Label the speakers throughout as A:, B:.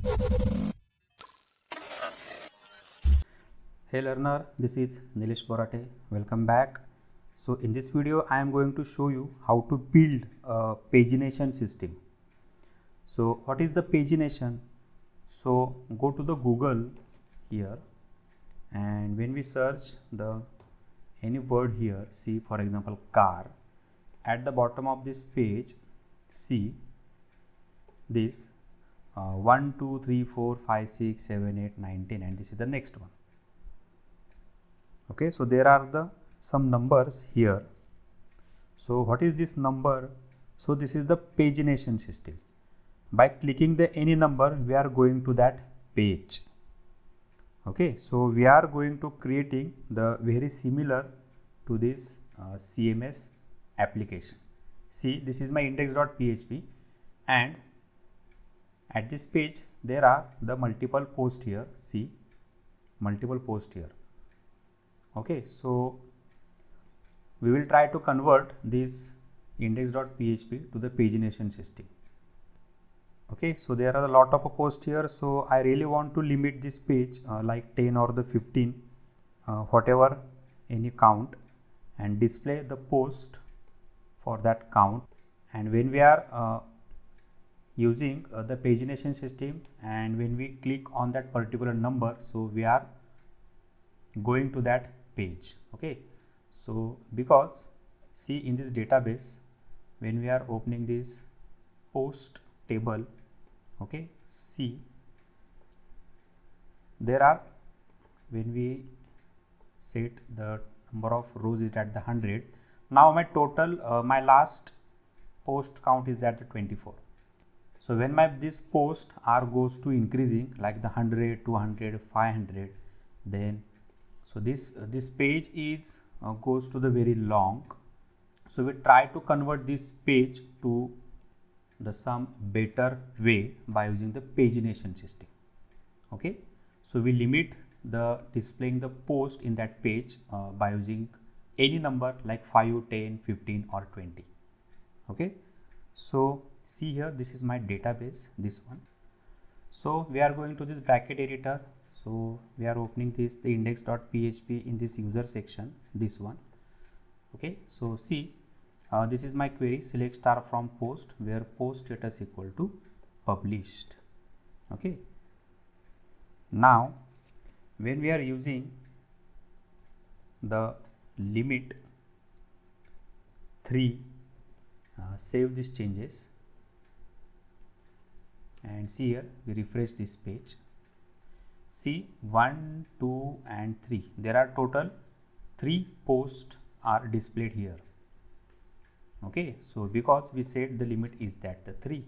A: Hey learner, this is Nilesh Borate. Welcome back. So in this video I am going to show you how to build a pagination system. So what is the pagination? So go to the Google here, and when we search the any word here, see for example car, at the bottom of this page see this 1 2 3 4 5 6 7 8 9 10, and this is the next one. Okay, so there are the some numbers here. So what is this number? So this is the pagination system. By clicking the any number, we are going to that page. Okay, so we are going to creating the very similar to this CMS application. See, this is my index.php, and at this page there are the multiple posts here. See, multiple posts here. Okay, so we will try to convert this index.php to the pagination system. Okay, so there are a lot of posts here, so I really want to limit this page like 10 or the 15, whatever any count, and display the post for that count. And when we are using the pagination system, and when we click on that particular number, so we are going to that page. Okay, so because see in this database, when we are opening this post table, okay, see there are, when we set the number of rows is at the 100, now my total my last post count is that the 24. So when my this post are goes to increasing like the 100 200 500, then so this page is goes to the very long. So we try to convert this page to the some better way by using the pagination system. Okay, so we limit the displaying the post in that page by using any number like 5 10 15 or 20. Okay, so see here, this is my database, this one. So we are going to this bracket editor. So we are opening this the index.php in this user section, this one. Okay, so see this is my query, select star from post, where post status equal to published. Okay, now when we are using the limit 3, save these changes, and see here we refresh this page. See 1 2 and 3, there are total 3 posts are displayed here. Okay, so because we said the limit is that the 3,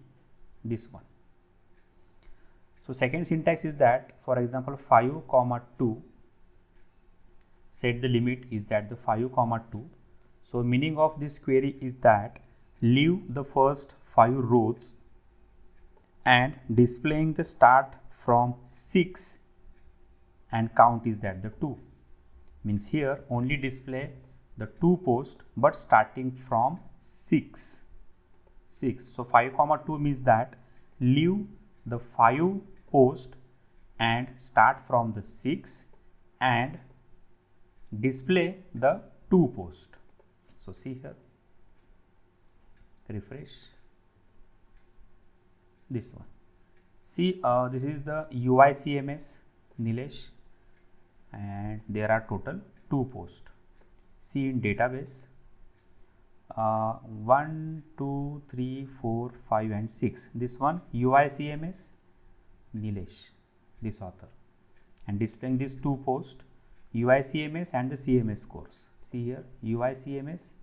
A: this one. So second syntax is that, for example 5 comma 2, set the limit is that the 5 comma 2. So meaning of this query is that leave the first 5 rows and displaying the start from 6 and count is that the 2. Means here only display the 2 posts but starting from 6. So 5 comma 2 means that leave the 5 post and start from the 6 and display the 2 post. So see here, refresh this one. See this is the UI CMS Nilesh, and there are total 2 posts. See in database 1 2 3 4 5 and 6, this one UI CMS Nilesh, this author, and displaying these 2 posts, UI CMS and the CMS course. See here UI CMS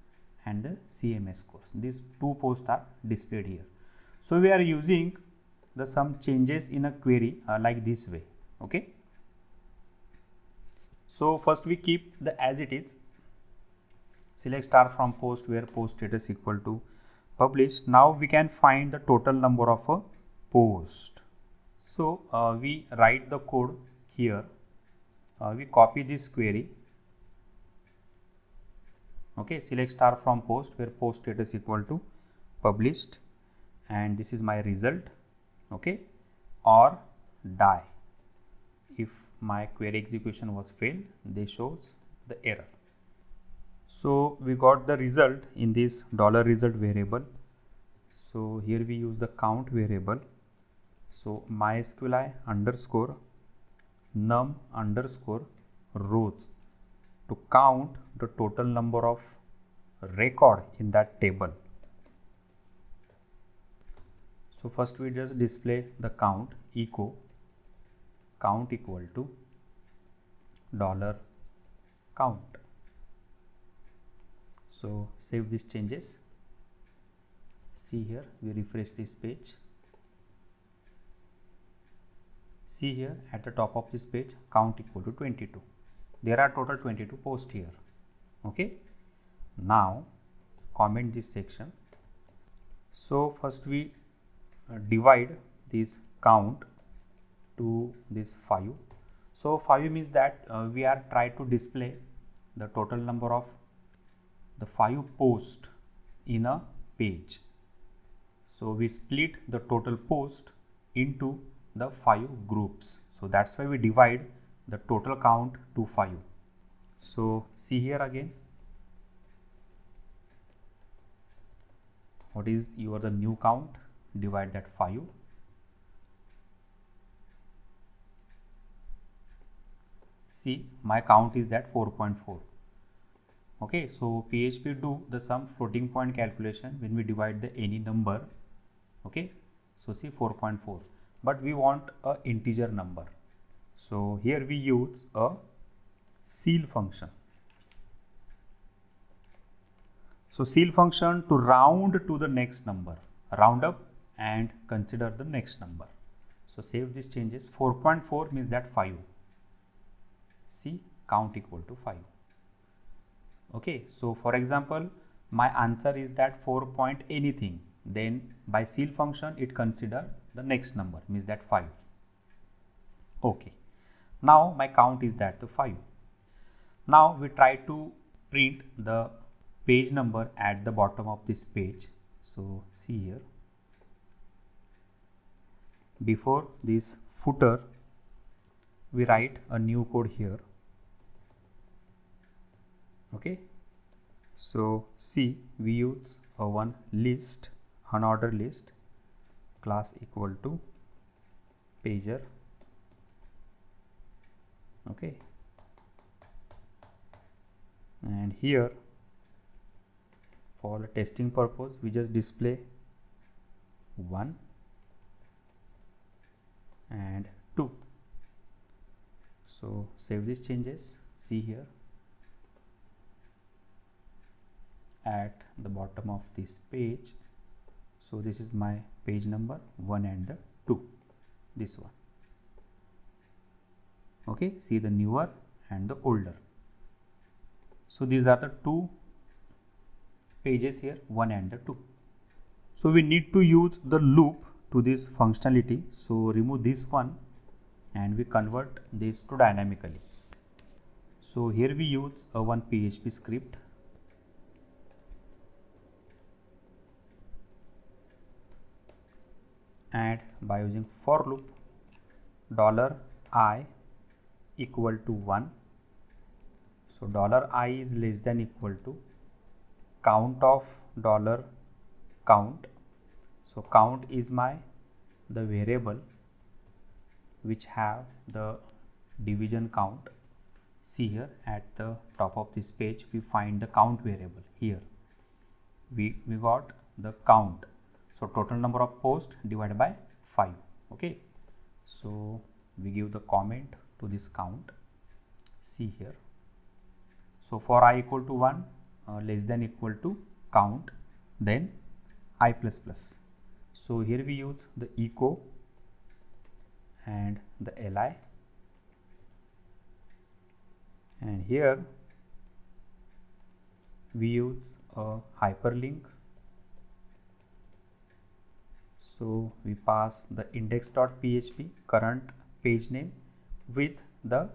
A: and the CMS course, these 2 posts are displayed here. So we are using the some changes in a query like this way. Okay, so first we keep the as it is, select star from post, where post status equal to published. Now we can find the total number of a post. So we write the code here, we copy this query. Okay, select star from post, where post status equal to published, and this is my result. Okay, or die. If my query execution was failed, this shows the error. So we got the result in this $result variable. So here we use the count variable. So MySQLi underscore num underscore rows to count the total number of record in that table. So first we just display the count, echo count equal to $count. So save these changes. See here, we refresh this page. See here at the top of this page, count equal to 22. There are total 22 posts here. Okay. Now comment this section. So first we divide this count to this 5. So 5 means that we are trying to display the total number of the 5 posts in a page. So we split the total post into the 5 groups. So that's why we divide the total count to 5. So see here again, what is the new count? Divide that 5. See, my count is that 4.4. Okay, so PHP do the some floating point calculation when we divide the any number. Okay, so see 4.4, but we want a integer number. So here we use a ceil function. So ceil function to round to the next number, round up and consider the next number. So save these changes. 4.4 means that 5. See, count equal to 5. Okay, so for example, my answer is that 4 point anything. Then by ceil function, it consider the next number, means that 5. Okay, now my count is that the 5. Now we try to print the page number at the bottom of this page. So see here, before this footer, we write a new code here. Okay, so see, we use a one list, unordered list, class equal to pager. Okay, and here for the testing purpose we just display 1 and 2. So save these changes. See here, at the bottom of this page, so this is my page number 1 and the 2, this one. Okay, see the newer and the older. So these are the 2 pages here, 1 and the 2. So we need to use the loop to this functionality. So remove this one and we convert this to dynamically. So here we use a one PHP script. And by using for loop, $i equal to 1. So $i is less than equal to count of $count. So count is the variable which have the division count. See here at the top of this page, we find the count variable. Here we got the count. So total number of posts divided by 5. Okay, so we give the comment to this count. See here, so for I equal to 1, less than equal to count, then I plus plus. So here we use the echo and the li, and here we use a hyperlink. So we pass the index.php current page name with the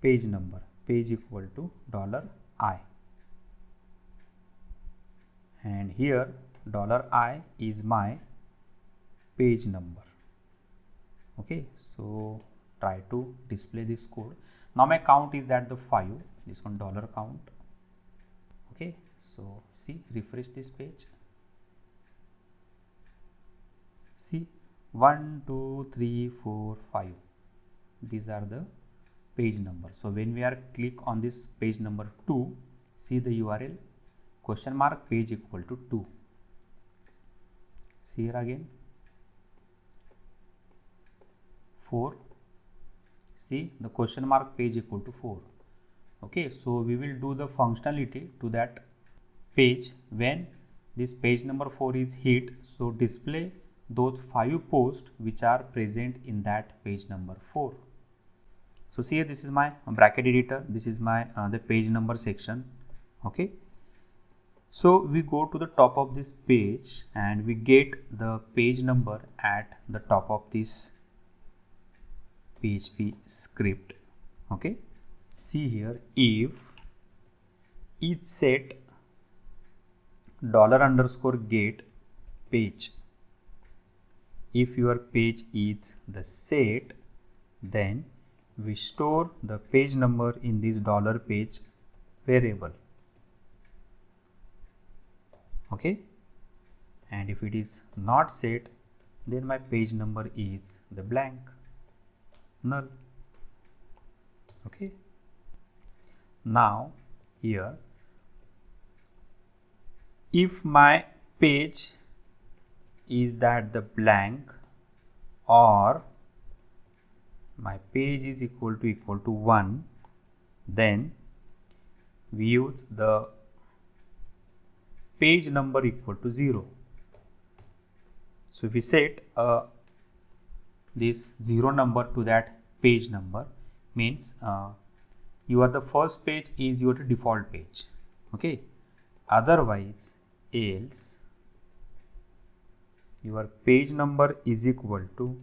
A: page number, page equal to $i, and here $i is my page number. Okay, so try to display this code. Now my count is that the 5, this one dollar count. Okay, so see, refresh this page. See, 1 2 3 4 5, these are the page numbers. So when we are click on this page number 2, see the URL question mark page equal to 2. See here again 4, see the question mark page equal to 4. Okay, so we will do the functionality to that page when this page number 4 is hit. So display those 5 posts which are present in that page number 4. So see here, this is my bracket editor, this is my the page number section. Okay, so we go to the top of this page and we get the page number at the top of this PHP script. Okay, see here, if each set $_get page, if your page is the set, then we store the page number in this $page variable. Okay, and if it is not set, then my page number is the blank, null. Okay, now here, if my page is that the blank or my page is equal to 1, then we use the page number equal to 0. So if we set this 0 number to that page number, means your the first page is your default page. Okay, otherwise else your page number is equal to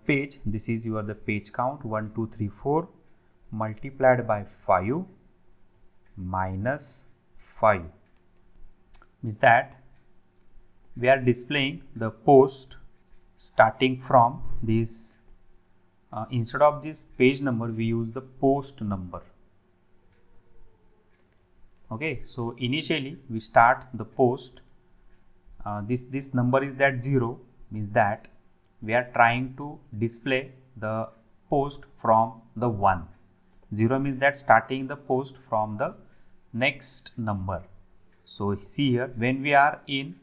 A: $page, this is your the page count 1 2 3 4 multiplied by 5 minus 5, means that we are displaying the post starting from this instead of this page number we use the post number. Okay, so initially we start the post, this number is that 0, means that we are trying to display the post from the 1. 0 means that starting the post from the next number. So see here, when we are in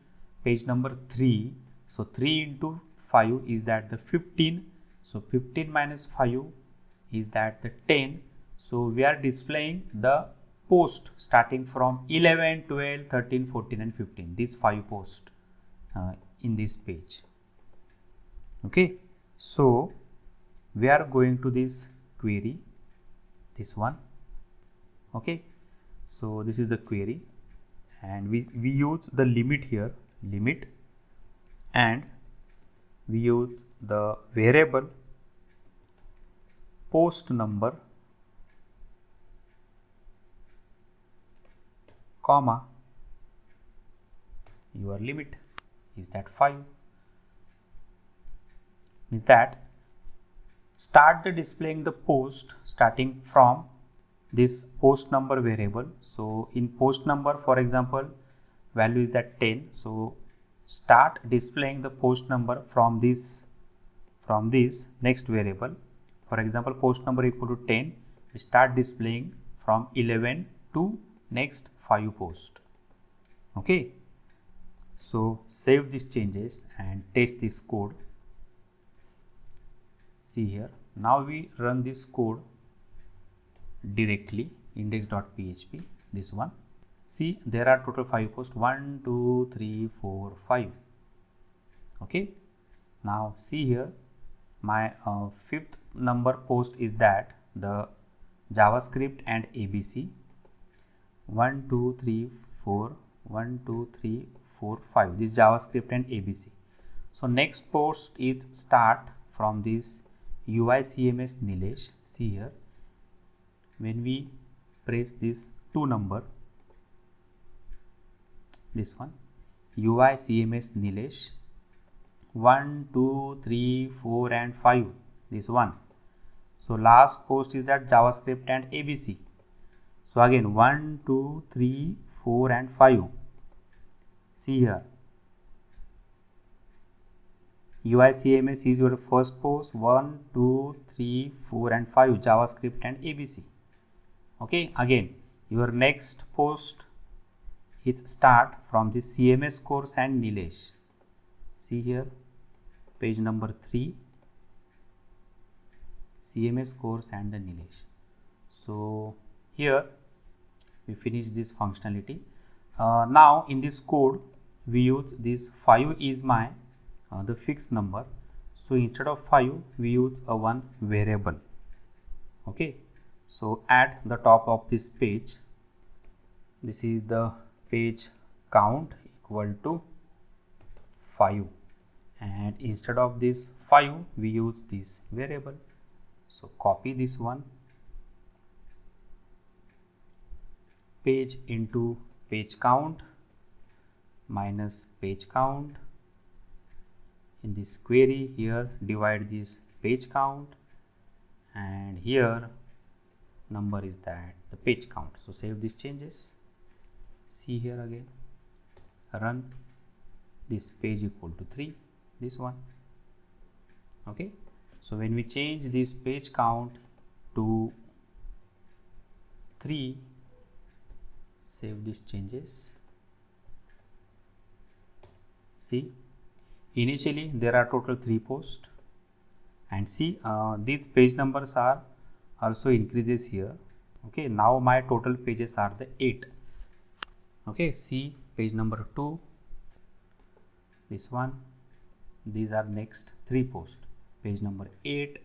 A: page number 3, so 3 into 5 is that the 15, so 15 minus 5 is that the 10. So we are displaying the post starting from 11, 12, 13, 14 and 15, these 5 posts in this page. Okay, so we are going to this query, this one. Okay, so this is the query and we use the limit here, limit, and we use the variable post number comma your limit is that 5, means that start the displaying the post starting from this post number variable. So in post number, for example, value is that 10, so start displaying the post number from this next variable. For example, post number equal to 10, we start displaying from 11 to next 5 post. Okay, so save these changes and test this code. See here, now we run this code directly, index.php, this one. See, there are total 5 posts, 1 2 3 4 5. Okay, now see here, my 5th number post is that the JavaScript and ABC, 1 2 3 4 1 2 3 4 5, this JavaScript and ABC. So next post is start from this UI CMS Nilesh. See here, when we press this 2 number, this one UI CMS Nilesh 1, 2, 3, 4 and 5, this one. So last post is that JavaScript and ABC. So again 1, 2, 3, 4 and 5. See here, UI CMS is your first post, 1, 2, 3, 4 and 5, JavaScript and ABC. Okay, again your next post is start from the CMS course and Nilesh. See here, page number 3, CMS course and the Nilesh. So here we finish this functionality. Now in this code we use this 5 is my the fixed number. So instead of 5 we use a one variable. Okay, so at the top of this page, this is the page count equal to 5, and instead of this 5 we use this variable. So copy this one, page into page count minus page count. In this query here divide this page count, and here number is that the page count. So save these changes. See here again, run, this page equal to 3, this one. Okay, so when we change this page count to 3, save these changes. See, initially there are total 3 posts, and see these page numbers are also increases here. Okay, now my total pages are the 8. Okay, see page number 2, this one, these are next 3 posts. Page number 8,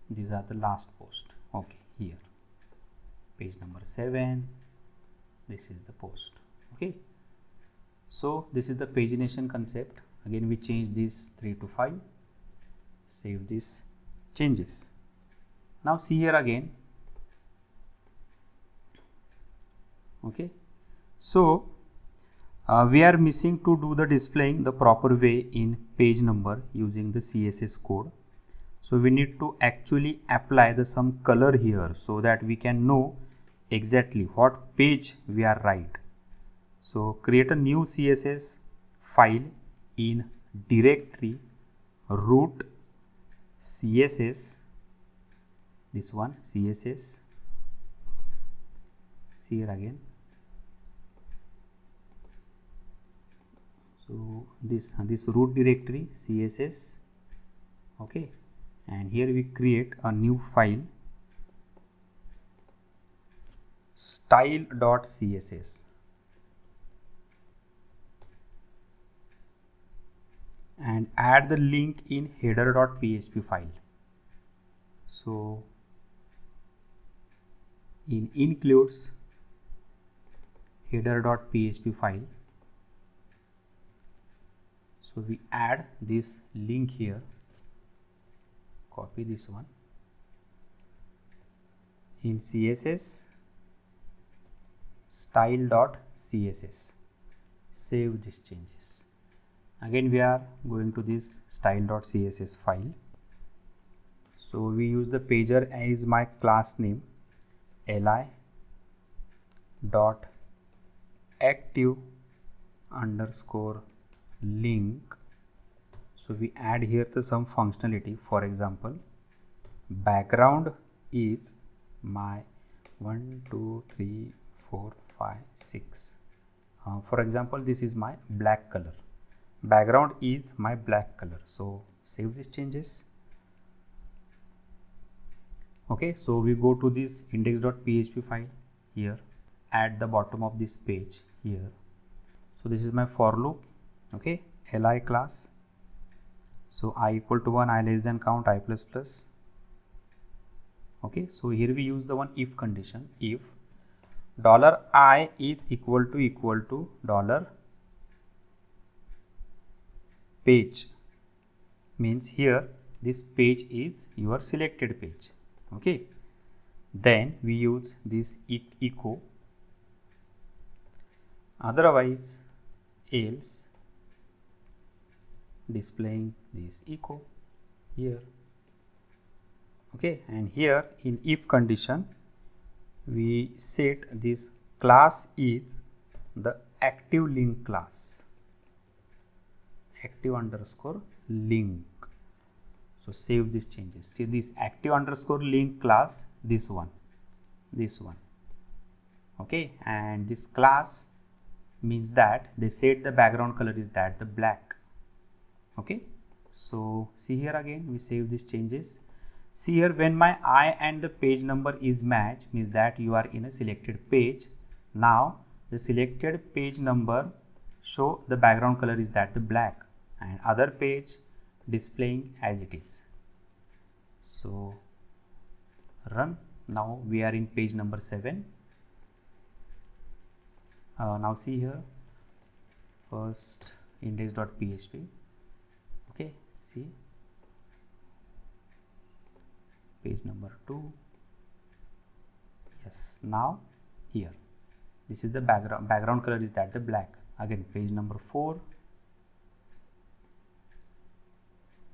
A: these are the last post. Okay, here page number 7, this is the post. Okay, so this is the pagination concept. Again we change this 3 to 5, save these changes. Now see here again. Okay, so we are missing to do the displaying the proper way in page number using the CSS code. So we need to actually apply the some color here so that we can know exactly what page we are write. So create a new CSS file in directory root CSS, this one CSS. See here again. So this root directory CSS. Okay, and here we create a new file style.css, and add the link in header.php file. So in includes header.php file. So we add this link here, copy this one in CSS style.css, save these changes. Again we are going to this style.css file. So we use the pager as my class name, li dot active underscore link. So we add here the some functionality. For example, background is my 1, 2, 3, 4, 5, 6. For example, this is my black color. Background is my black color. So save these changes. Okay, so we go to this index.php file here at the bottom of this page here. So this is my for loop. Okay, li class. So I equal to 1, I less than count, I plus plus. Okay, so here we use the one if condition. If $i is equal to dollar page, means here this page is your selected page. Okay, then we use this echo, otherwise else displaying this echo here. Okay, and here in if condition we set this class is the active link class, active underscore link. So save these changes. See this active underscore link class, this one. Okay, and this class means that they set the background color is that the black. Okay, so see here again we save these changes. See here, when my eye and the page number is matched, means that you are in a selected page. Now the selected page number show the background color is that the black, and other page displaying as it is. So run. Now we are in page number 7. Now see here, first index.php. Okay, see page number 2. Yes, now here this is the background color is that the black. Again page number 4,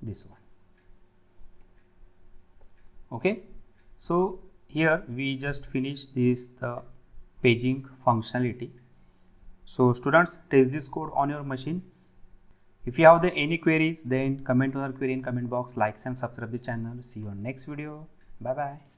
A: this one. Okay, so here we just finished this the paging functionality. So students, test this code on your machine. If you have any queries, then comment on our query in comment box, likes and subscribe the channel. See you on next video. Bye bye.